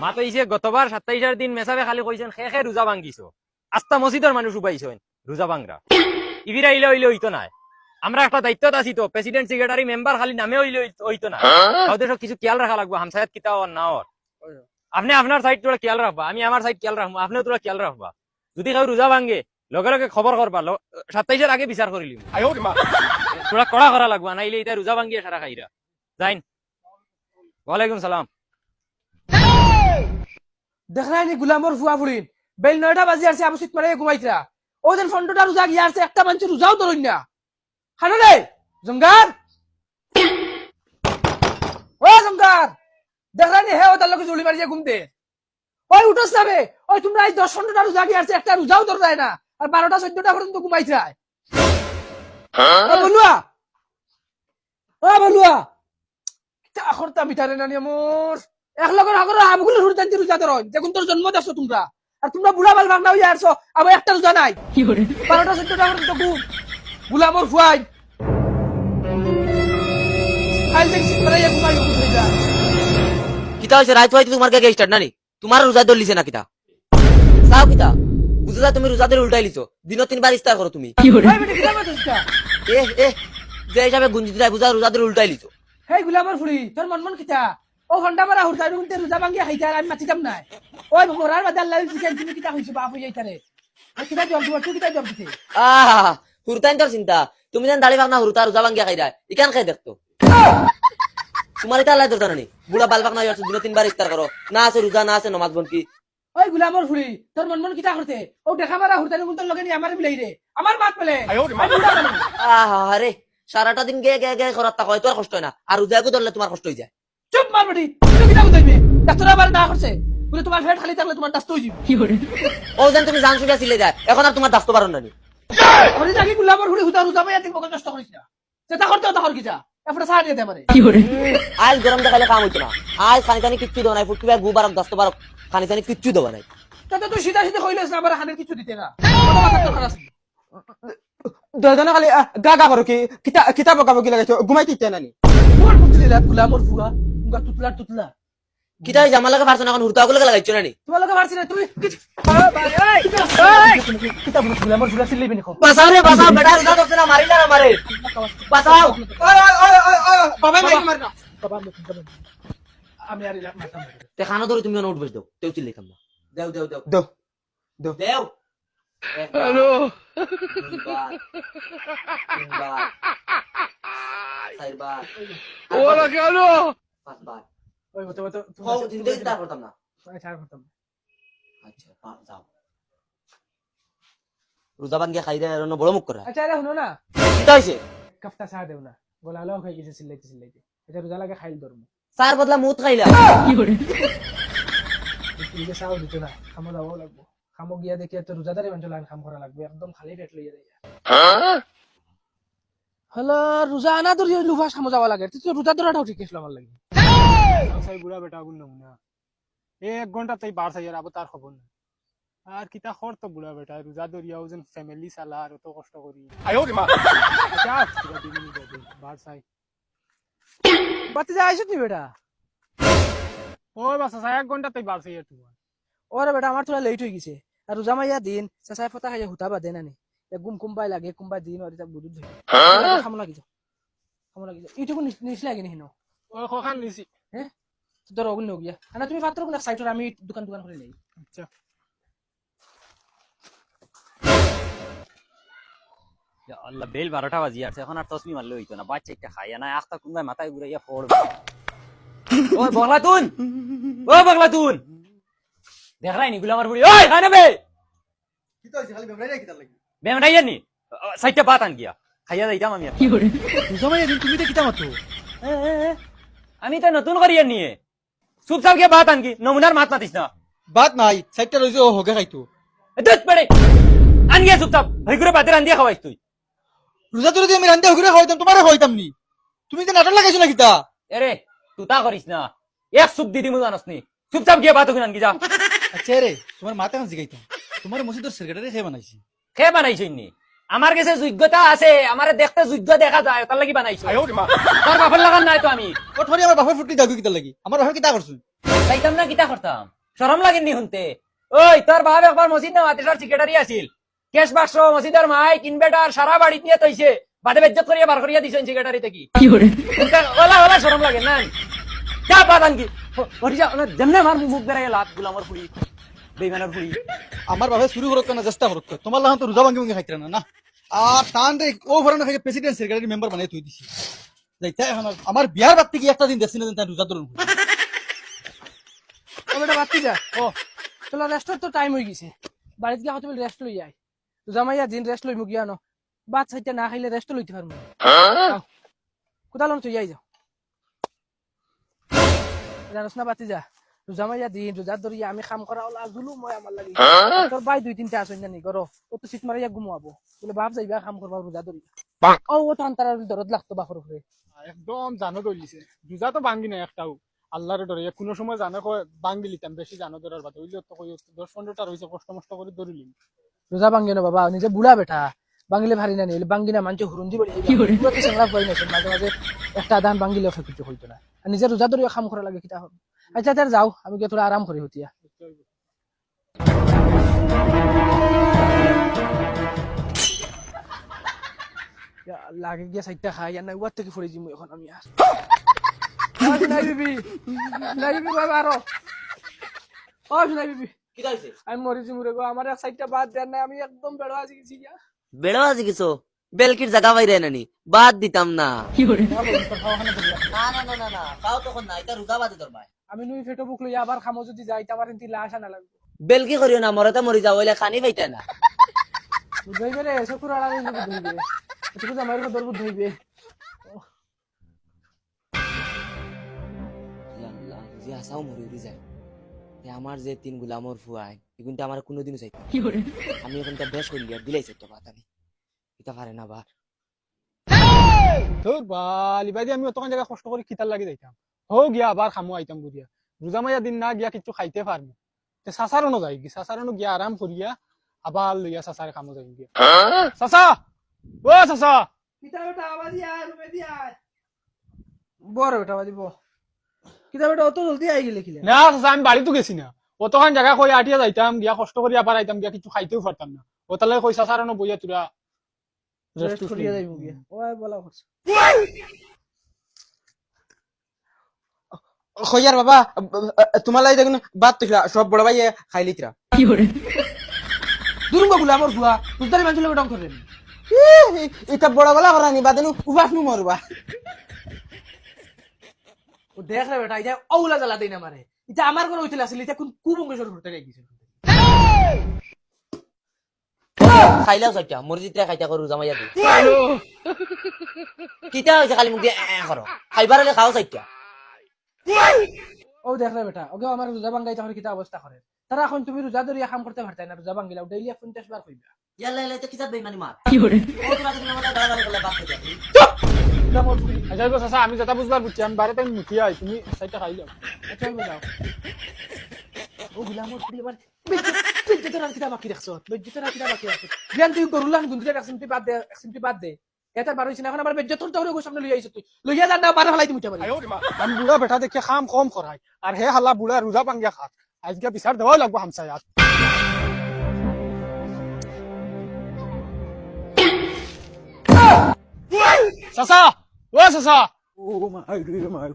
মা তো ইসে গতবার 27 দিন মেসাবে খালি কইছেন খে রোজা ভাঙ্গিছো আস্তা মসজিদের মানুষ উবাইছেন রোজা ভাঙ্গরা ইবিরা ইলে হইলে হইতো না আমরা একটা দায়িত্বত আছি তো প্রেসিডেন্ট সেক্রেটারি মেম্বার খালি নামে হইলে হইতো না ওদের সব কিছু খেয়াল রাখা লাগবে হামসায়াত কিতা আর না ওর আপনি আপনার সাইড তোরা খেয়াল রাখবা আমি আমার সাইড খেয়াল রাখবো আপনিও তোরা খেয়াল রাখবা যদি কেউ রোজা ভাঙ্গে লগে লগে খবর করবা 27 আগে বিচার করিলি তোরা কড়া করা লাগবা নাইলে এটা রোজা ভাঙ্গিয়ে সারা খাইরা যাইন ওয়ালাইকুম সালাম দেখলাইনি গুলামর ফুয়া ফুরিন বেল 9টা বাজি আসছে আমি সিট মারে ঘুমাইতরা ও দিন ফন্ডটা রোজা গিয়া আসছে একটা মানুষ রোজাও ধরুন না খানো রে জঙ্গার ও জঙ্গার দেখলাইনি হে ও তার লোকে জুলি মারিয়ে ঘুমতে ওই উঠোস যাবে ওই তোমরা এই 10-15টা রোজা গিয়া আসছে একটা রোজাও ধর যায় না আর 12টা-14টা পর্যন্ত ঘুমাইতরা ও বলুয়া এখন তা মিটারে না নিয়ে মোর এক লগর আগর আমগুলো হুরতান্তি রোজা ধরন যখন তোর জন্ম দাসো তোমরা আর তোমরা বুড়া বাল ভাঙনা হইয়া আসছো আবার একটা রোজা নাই 12টা-14টা পর্যন্ত ঘুম গুলামর ফুয়াই খাইল দেখছি তোরা ইয়া ঘুমাই ঘুমাই যা কিতা হইছে রাইত হইতে তোমার কে স্টার্ট নানি তোমার রোজা ধরলিছে না কিতা সাও কিতা বুঝলা তুমি রোজা ধরে উল্টাই লিছো দিন 3 বার ইফতার করো তুমি ভাই বেটা কিলা মাতছকা এ যে হিসাবে গুঞ্জি দিলাই বুঝা রোজা ধরে উল্টাই লিছো হেই গুলামর ফুড়ি তোর মন কিতা ও ঘন্টা মারা হুরতাই রুনতে রোজা ভাঙ্গি খাইতা আমি মাছিতাম না ওই মোরার বাদে আল্লাহ চিকেন তুমি কিতা হইছো বাপ হইয়া ইতারে কিতা জব দিবা তুই কিতা জব দিতে আহা হুরতাইন তোর চিন্তা তুমি যেন দাড়ি ভাগনা হুরতা রোজা ভাঙ্গিয়া খাইরা ইকান খাই দেখতো তোমার এটা আল্লাহ দরকার নেই বুড়া বাল ভাগনা হইছো দিন 3 বার ইফতার করো না আছে রোজা না আছে নামাজ বন্তি ওই গুলামর ফুড়ি তোর মন কিতা করতে ও দেখা মারা হুরতাই রুনতে লগে নি আমার মিলাই রে আমার মাত পেলে আহা আরে সারাটা দিন গে গে গে করাত হয় তোর কষ্ট হয় না আর রোজাকে ধরলে তোমার কষ্ট হয়ে যায় চুপ মার বেটি তুই কিতা বুঝাইবি ডাক্তার আবার না করছে বলে তোমার পেট খালি থাকলে তোমার দাস্ত হইবি কি করে ও যেন তুমি জান সুবিধা ছিলে যায় এখন আর তোমার দাস্ত পারো না নি ওরে জাকি গুলামর ফুড়ি হুতা রোজা পাইয়া তুই বকে কষ্ট করিস না যেটা করতে তা কর কিটা এফটা সাড় দিয়ে দে আমারে কি করে আজ গরম দেখালে কাম হইতো না আজ খানি খানি কিচ্ছু দাও নাই ফুটকি গুবারক দাস্ত বারক খানি খানি কিচ্ছু দাও নাই তাতে তুই সিধা সিধা কইলেছ না আমার হানের কিছু দিতে না কথা মাথা তো খারাপ দাদা খালি গা গা করো কি কিতাব গাবো কি লাগাইছো ঘুমাইতে ইচ্ছা নানি মোর বুঝলি না গুলামর ফুয়া মুগা তুতলা তুতলা কিটা জামা লাগা পারছ না এখন হুরতা গুলো লাগাইছো না নি তোমার লগে পারছি না তুমি কিতা বল গুলামর ফুলা চিল্লাইবি না বাঁচাও রে বাঁচাও বেটা রোজা ধরছে না মারি না মারে বাঁচাও বাবা মাইকে মার না বাবা আমি আর মাথা তে খানা ধরে তুমি উঠ বস দাও তেও চিল্লাই খাম না দেও দেও দেও দো দো দেও হ্যালো ওরা কেন ওই মত মত চিন্তা চিন্তা করতাম না ছাড় করতাম আচ্ছা যাও রোজা ভাঙ্গিয়া খাই দেয় আর বড় মুখ করে আচ্ছা আরে শুনো না কিটা হইছে কাফতা চা দেও না গলালো হয়ে গেছে চিল্লাইতে এটা রোজা লাগে খাইল ধরমু চার বদলা মুত খাইলা কি করে এই যে চাও দিতে না খামো দাও লাগবো খামো গিয়া দেখি তো রোজাদারি মানুষ লাইন খাম করা লাগবে একদম খালি পেট লইয়া দেয়া হলো রোজা আনা ধরি লুফা খামো যাওয়া লাগে তুই রোজা ধরাটাও ঠিক আছে আমার লাগে সাই বুড়া বেটা গুন না 1 ঘন্টা তাই বার সাইয়ার আবো তার খবর না আর কিতা খর তো বুড়া বেটা রোজা দরিয়া ওজন ফ্যামিলি সালা আর তো কষ্ট করি আয়ো রে মা আচ্ছা বার সাই বাতি যা আইছ তুই বেটা ওই বাসা 1 ঘন্টা তাই বার সাইয়ার তুই ওরে বেটা আমার থোড়া লেট হয়ে গেছে আর রোজা মাইয়া দিন চাচাই ফটা খাইয়া হুতা বাদে নানি গুম কুম্বাই লাগে কুম্বাই দিন আর এটা বুদুদ ধরে খামো লাগি ইটুকু নিছ লাগে নি হিনো ওই খখান নিছি হ্যাঁ তোর অগুন গিয়া আনা তুমি পাত্র কোন সাইটর আমি দোকান করে লই আচ্ছা আল্লাহ বেল 12টা বাজি আছে এখন আর তসমি মারলে হইতো না বাচ্চা একটা খাইয়া না আখতা কোনবাই মাথায় ঘুরাইয়া পড়বে ওই বগলাতুন দেখলাই নি গুলামার বুড়ি ওই খানে বে কি তো হইছে খালি বেমরাই রাখি তার লাগি বেমরাইয়া নি সাইটটা বাত আন গিয়া খাইয়া যাইতাম আমি কি করে রোজা তুমি তো কিতা মাতো আমি তো নতুন করিয়া নিয়ে চুপচাপ গিয়ে বাত আন কি নমুনার মাত মাতিস না বাত নাই সাইটটা রইছে ও হোগে খাইতো দুধ পড়ে আন গিয়া চুপচাপ ভাই করে বাতে রান দিয়া খাওয়াইস তুই রোজা ধরে আমি রান্দা হোগে খাইতাম তোমারে খাইতাম নি তুমি তো নাটক লাগাইছো না কিতা এরে তুই তা করিস না এক সুপ দিদি মু জানাস নি চুপচাপ গিয়ে বাত ওখানে কি যা আচ্ছা রে তোমার মাথা কান জিগাইতাম তোমার মসজিদের সেক্রেটারি খেয়ে বানাইছি খেয়ে বানাইছিস নি আমার কাছে যোগ্যতা আছে, আমারে দেখতে যোগ্য দেখা যায়, তার লাগি বানাইছো। তোর বাপের লাগান নাই তো আমি ও থরি আমার বাপের ফুটি দাও কিতা লাগি আমার বাপের কিতা করছুন চাইতাম না কিতা করতাম, শরম লাগেননি শুনতে। ওই তোর বাপ একবার মসজিদ না মাদ্রাসার সেক্রেটারি আছিল, কেশ বাক্স মসজিদের মাই কিনবেটার সারা বাড়ি নিয়ে তৈছে, বাদে বেজ্জত করিয়া বার করিয়া দিছেন সেক্রেটারি থেকে। ওলা ওলা শরম লাগে না? যা পাদান কি যেমনে আমার মুখ বেড়াই লাত গুলামর ফুড়ি বেইমানের ফুড়ি। আমার বাপে শুরু করক না চেষ্টা করক তোমার লাহান তো রোজা ভাঙ্গি ভাঙ্গি খাইতে না আর টান রে ও ভরনা খাই প্রেসিডেন্ট সেক্রেটারি মেম্বার বানাই তুই দিছি যাইতা এখন আমার বিয়ার বাদ থেকে একটা দিন দেখছি না তাই রোজা ধরুন বেটা বাতি যা ও চলো রেস্টের তো টাইম হয়ে গেছে, বাড়িতে গিয়ে হয়তো রেস্ট লই যাই। জামাইয়া দিন রেস্ট লইমু গিয়া ন, বাদ সাইডটা না খাইলে রেস্ট লইতে পারবো। কোথাও তুই যাই যাও জানোস না বাতি যা, জামাইয়া দিন রোজার ধরিয়া আমি কাম করা ওলা জুলু মই আমার লাগি। তোর ভাই 2-3টা আসেন জানি গরো ও তো সিট মারিয়া ঘুমাবো বলে বাপ যাইবা কাম করবা রোজা ধরি। ও ও তো আন্তার দরদ লাগতো বাপর উপরে। একদম জানো দলিছে রোজা তো ভাঙ্গি না একটাও আল্লাহর ডরে কোনো সময় জানো কয় ভাঙ্গি লিতাম বেশি জানো ধরার বাদে ওইলে তো কই 10-15টা রইছে কষ্ট মষ্ট করে ধরিলিম। রোজা ভাঙ্গে না বাবা, নিজে বুড়া বেটা বাঙ্গিলে ভারী না নিলে বাঙ্গিনা মানুষ হুরুন দিব মাঝে মাঝে একটা দান বাঙ্গিলেও কিছু হইতো না, আর নিজে রোজা ধরিয়া কাম করা লাগে কিটা হবে। আচ্ছা তার যাও, আমি গিয়ে তোরা আরাম করি হতিয়া। লাগে গিয়া সাইডটা খাই আর নাই ওয়ার থেকে ফড়ে যাবো এখন আমি আর নাই বিবি নাই বিবি বাবা আরো ও নাই বিবি কিতা হইছে আমি মরিছি মুরে গো, আমার এক সাইডটা বাদ দেন নাই, আমি একদম বেড়া আছি গেছি গিয়া। বেড়া আছে কিছু বেলকির জায়গা বাইরে নানি বাদ দিতাম না না না না না না তাও তখন না এটা রোজা বাদে তোর ভাই আমি নুই ফেটো বুক লইয়া আবার খামো যদি যাই তাবার ইন্তি লাশ আনা লাগবে। বেলকি করিও না মরতে মরি যাও ওইলে খানি পাইতে না বুঝাইবে রে চকুর আড়ালে ধইবে এটুকু জামাইর কো দরবুদ ধইবে। আল্লাহ যে আসাও মরি উড়ি যায় এ আমার যে 3 গোলামর ফুয়াই কিন্তু আমার কোনোদিনও চাইতো আমি এখন তা বেশ করি আর দিলাইছে তো কথা নেই এটা পারে না বার তোর বালি বাইদি আমি অতখান জায়গা কষ্ট করে কিতার লাগি যাইতাম হো গিয়া আবার খামো আইতাম বুঝিয়া রোজা মাইয়া দিন না গিয়া কিছু খাইতে পারবো সাসারনো যাই কি সাসারনো গিয়া আরাম করিয়া আবার লইয়া সাসারে খামো যাই গিয়া সাসা ও সাসা কিতা বেটা আওয়াজ ইয়া রুমে দিয়া বড় বেটা আওয়াজ দিব কিতা বেটা অত জলদি আই গেলে কিলে না সাসা আমি বাড়ি তো গেছি না অতখান জায়গা কই আটিয়া যাইতাম গিয়া কষ্ট করি আবার আইতাম গিয়া কিছু খাইতেও পারতাম না ও তাহলে কই সাসারনো বইয়া তুরা রেস্ট করিয়া যাইবো গিয়া ওই বলা করছ খয়ার বাবা তোমালাই দেখুন বাদ তো সব বড় ভাই খাইলি তিরা দুরুম গুলা আমার ফুয়া তুতারি মানুষ লোক ডং করেন এটা বড় গলা করানি বাদেনু উবাস নু মরবা ও দেখ রে বেটা এটা আউলা জ্বালা দেই না মারে এটা আমার কোন হইছিল আসলে এটা কোন কুবঙ্গেশ্বর ঘুরতে গিয়েছিল খাইলাও চাইটা মসজিদে খাইতা করু জামাইয়া দি কিতা হইছে খালি মুখ দিয়ে করো খাইবার হলে খাও চাইটা ও দেখ রে বেটা ওকে আমার রোজা ভাঙ্গাই তখন কিতা অবস্থা করে তারা এখন তুমি রোজা ধরিয়া কাম করতে পারতাই না রোজা ভাঙ্গিলাও ডেইলি 50 বার কইবা ইয়াল্লা ইয়াল্লা তো কিতা বেইমানি মার কি করে ও তোরা তুমি আমাদের গালাগালি করলে বাদ হয়ে যাবে আচ্ছা গো সাসা আমি যেটা বুঝবার বুঝছি আমি বাড়িতে মুখিয়া আই তুমি সাইডটা খাই যাও চল যাও ও গুলামর পুরি আবার বেজ্জতের আর কিতা বাকি রাখছো বেজ্জতের আর কিতা বাকি রাখছো জ্ঞান তুই গরুলান গুন্দিটা একসিমটি বাদ দে এটা বার হইছ না এখন আমার বেজ্জতর তোরে গো সামনে লই আইছ তুই লইয়া যা না বার হলাই তুমি উঠে পারি আমি বুড়া বেটা দেখে খাম কম করাই আর হে হাল্লা বুড়া রোজা ভাঙ্গিয়া খাত আজকে বিচার দেওয়াই লাগবো হামসায়াত সাসা ও সাসা ও মাই রে মাই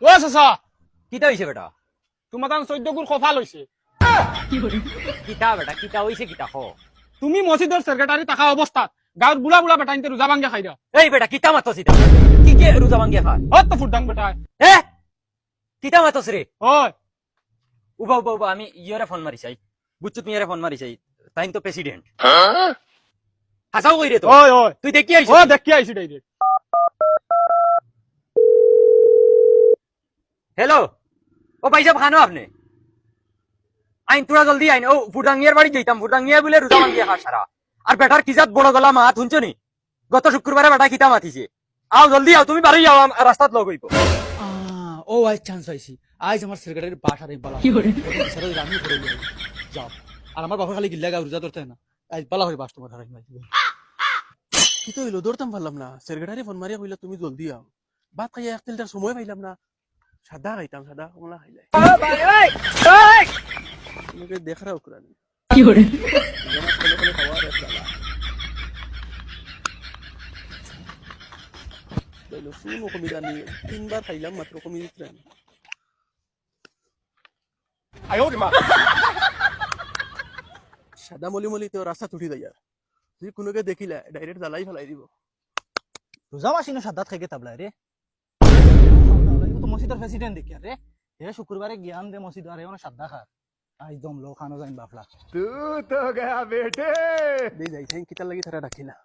ও সাসা কিতা হইছে বেটা? তোমার তান 14 গুণ খফা লইছে কিতা বেটা কিতা হইছে কিতা হ? তুমি মসজিদের সেক্রেটারি থাকা অবস্থাত গাঁৱৰ বুঢ়া বুঢ়া বেটা ইনতে রোজা ভাঙ্গিয়া খাই দাও এই বেটা কিতা মাতছ ইতা? কি কে রোজা ভাঙ্গিয়া খা? হত তো ফুটাং বেটা এ কিতা মাতছ রে? হয় উবা উবা উবা আমি ইয়রে ফোন মারি চাই বুঝছো তুমি ইয়ারে ফোন মারি চাই তাইন তো প্রেসিডেন্ট হাসাও কই রে তো হয় হয় তুই দেখি আইছ ও দেখি আইছি ডাইরেক্ট হ্যালো ও ভাই সাহেব খানো আপনি আইন তোরা জলদি আইন ও ফুটাঙ্গিয়ার বাড়ি যাইতাম ফুটাঙ্গিয়া বলে রোজা ভাঙ্গিয়া খা সারা আর বেটার কিজাত বড় গলা মাত শুনছো নি গত শুক্রবারে বেটা কিতা মাতিছে আও জলদি আও তুমি বাড়ি যাও রাস্তাত লগ হইব ও আজ চান্স পাইছি আজ আমার সেক্রেটারির বাসা রে বালা স্যার আমি করে যাও আর আমার বাবা খালি গিল্লা গা রোজা ধরতে না আজ বালা হয়ে বাস তোমার হারাই মাইছি কি তো হইলো দৌড়তাম পারলাম না সেক্রেটারি ফোন মারিয়া কইলা তুমি জলদি আও ভাত খাইয়া এক তিনটার সময় পাইলাম না সাদা খাইতাম সাদা কমলা খাইলাই তোমাকে দেখা রাও কুরানি শুনো কমিটা নিয়ে 3 বার খাইলাম মাত্র কমি দিতে সাদা মলি মলি তো রাস্তা তুটি যায় তুই কোনোকে দেখিলা ডাইরেক্ট জ্বালাই ফেলাই দিব রোজা মাসি না সাদাত খাইকে তাবলা রে তো মসজিদের প্রেসিডেন্ট দেখি রে এ শুক্রবারে জ্ঞান দে মসজিদ আরে ওনা সাদা খা আজ দম লো খানো যাইন বাফলা দে যাই থাই কিতা লাগি তারা রাখিলা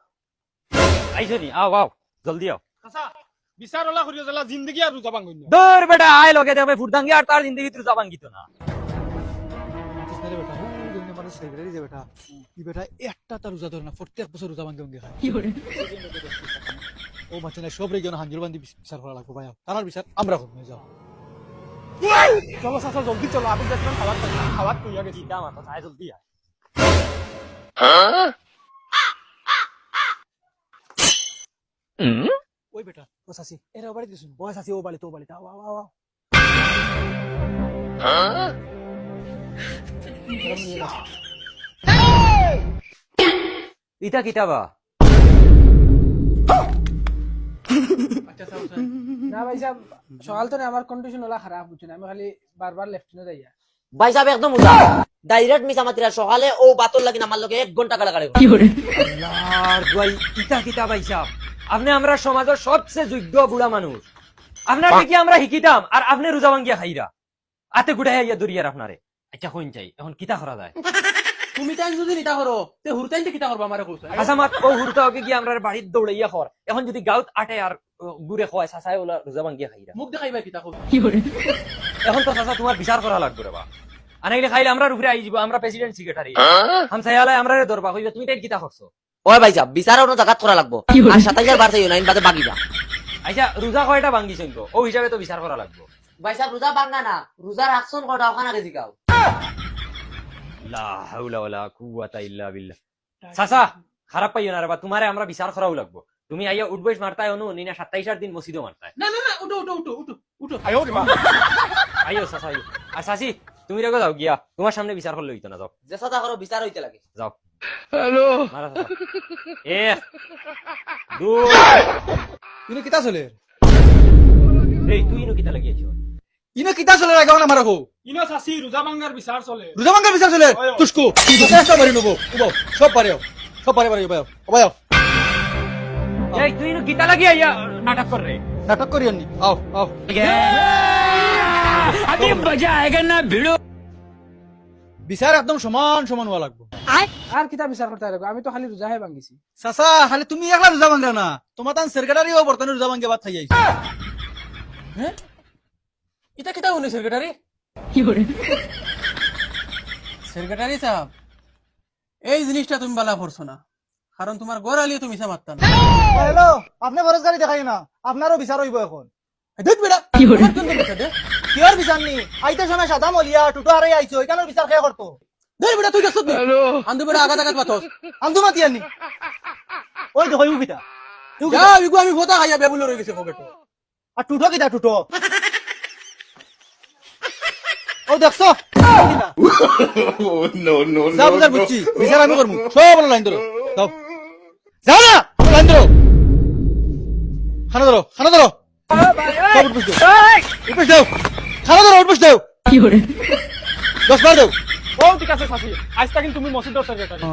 আইছো নি আও আও জলদি আও চাচা বিচার ওলা করিও জলা জিন্দগি আর রোজা ভাঙবই না দৌড় বেটা আয় লগে যাবে ফুরদাঙ্গি আর তার জিন্দগি রোজা ভাঙ্গিত না কিসনে রে বেটা দুনিয়া মানুষ সেক্রেটারি যে বেটা ই বেটা একটা তার রোজা ধরে না প্রত্যেক বছর রোজা ভাঙে ভাঙে খায় ও বাচ্চা না সব রেজন হাঞ্জুর বান্দি বিচার করা লাগবে ভাই তার বিচার আমরা করব যাও চলো চাচা জলদি চলো আমি দেখলাম খাওয়াত কইয়া গেছি চিন্তা মাথা আয় জলদি আয় ওই বেটা ও সাসি এরা বাড়ি দিছুন ও সাসি ও বাড়ি তো বাড়ি আও আও আও ইটা কিতাবা না ভাই সাহেব সকাল তো আমার কন্ডিশন ওলা খারাপ বুঝছেন আমি খালি বারবার লেফটিনে যাইয়া ভাই সাহেব একদম উদা ডাইরেক্ট মিছা মাতিরা সকালে ও বাতর লাগি আমার লগে 1 ঘন্টা কাটাকাটি আর ভাই ইটা কিতাবা হিসাব আপনি আমরা সমাজের সবচেয়ে যোগ্য বুড়া মানুষ আপনার কি আমরা শিকিতাম আর আপনি রোজা ভাঙ্গিয়া খাইরা আতে গুড়াই ইয়া দরিয়ার আপনারে আচ্ছা কইন চাই এখন কিতা করা যায় তুমি টাইম যদি নিতা করো তে হুরতাইনতে কিতা করবা আমারে কইছ আচ্ছা মাত ও হুরতা ওকে কি আমরা বাড়ির দৌড়াইয়া খর এখন যদি গাউত আটে আর গুড়ে খোয়ায় সাসাই ওলা রোজা ভাঙ্গিয়া খাইরা মুখ দেখাইবা কিতা কইছ এখন তো চাচা তোমার বিচার করা লাগবে রে বা আনাইলে খাইলে আমরা উপরে আই যাব আমরা প্রেসিডেন্ট সেক্রেটারি হাম সাইয়ালে আমরা রে দরবা কইবা তুমি তাই কিতা করছো ওই ভাই সাহেব বিচার অন্য জায়গাত করা লাগবো আর 27000 বার চাইও না ইন বাদে বাকিটা আচ্ছা রোজা কয়টা ভাঙ্গিছেন তো ও হিসাবে তো বিচার করা লাগবে ভাই সাহেব রোজা ভাঙা না রোজার অ্যাকশন কটা ওখানে গেছি গাও লা হাওলা ওয়ালা কুওয়াতা ইল্লা বিল্লাহ চাচা খারাপ পাইও না রে বা তোমারে আমরা বিচার করাও লাগবে তুমি আইয়া উঠবইস মারতাই অনু নিনা 27 দিন মসজিদও মারতাই না না না উঠো উঠো উঠো উঠো উঠো আইও চাচা আইও আর চাচি তুমি রেগো যাও গিয়া তোমার সামনে বিচার করলে হইতো না যাও যে সাদা করো বিচার হইতে লাগে যাও হ্যালো মারা চাচা এ দুই ইনো কিতা চলে এই তুই ইনো কিতা লাগিয়েছ ইনো কিতা চলে রাখো না মারাকো ইনো চাচি রোজা ভাঙার বিচার চলে রোজা ভাঙার বিচার চলে তুসকো চেষ্টা পারি নবো উবো সব পারে সব পারে পারে ভাই ভাই এই তুই ইনো কিতা লাগিয়া ইয়া নাটক কর রে নাটক করি আনি আও আও আবে মজা আয়েগা না ভিড়ো বিচার একদম সমান সমান হওয়া লাগবে আর কিতা বিচার করতে লাগবে আমি তো খালি রোজাহে ভাঙ্গিছি চাচা খালি তুমি একলা রোজা ভাঙা না তোমার তান সেক্রেটারিও বর্তমানে রোজা ভাঙে বাদ খাই আইছে হ্যাঁ এটা কিতা হলো সেক্রেটারি সেক্রেটারি সাহেব এই জিনিসটা তুমি বালা করছো না কারণ তোমার গড় আলিয়ে তুমি মিছা মারতা না হ্যালো আপনি বরজগারি দেখাই না আপনারও বিচার হইব এখন দেখ বেটা আমার কোন বিচার দে কিয়র বিচার নি আইতে সময় সাদা মলিয়া টুটো হারাই আইছো এখানে বিচার খেয়ে করতো দেখ বেটা তুই দেখছ হ্যালো আন্দু বেটা আগাত আগাত পাতস আন্দু মাতি আনি ওই দেখো ইউ কিতা যা ইগু আমি ফটা খাইয়া বেবুল রই গেছে পকেট আর টুটো কিতা টুটো ও দেখছো no, no, যা বুঝার বুঝছি বিচার আমি করবো সব লাইন ধরো যাও যাও না লাইন ধরো খানা ধরো খানা ধরো সব উঠবস দাও খানা ধরো উঠবস দাও 10 বার দাও ও ঠিক আছে চাচি আজ তাকিন তুমি মসজিদের সেক্রেটারি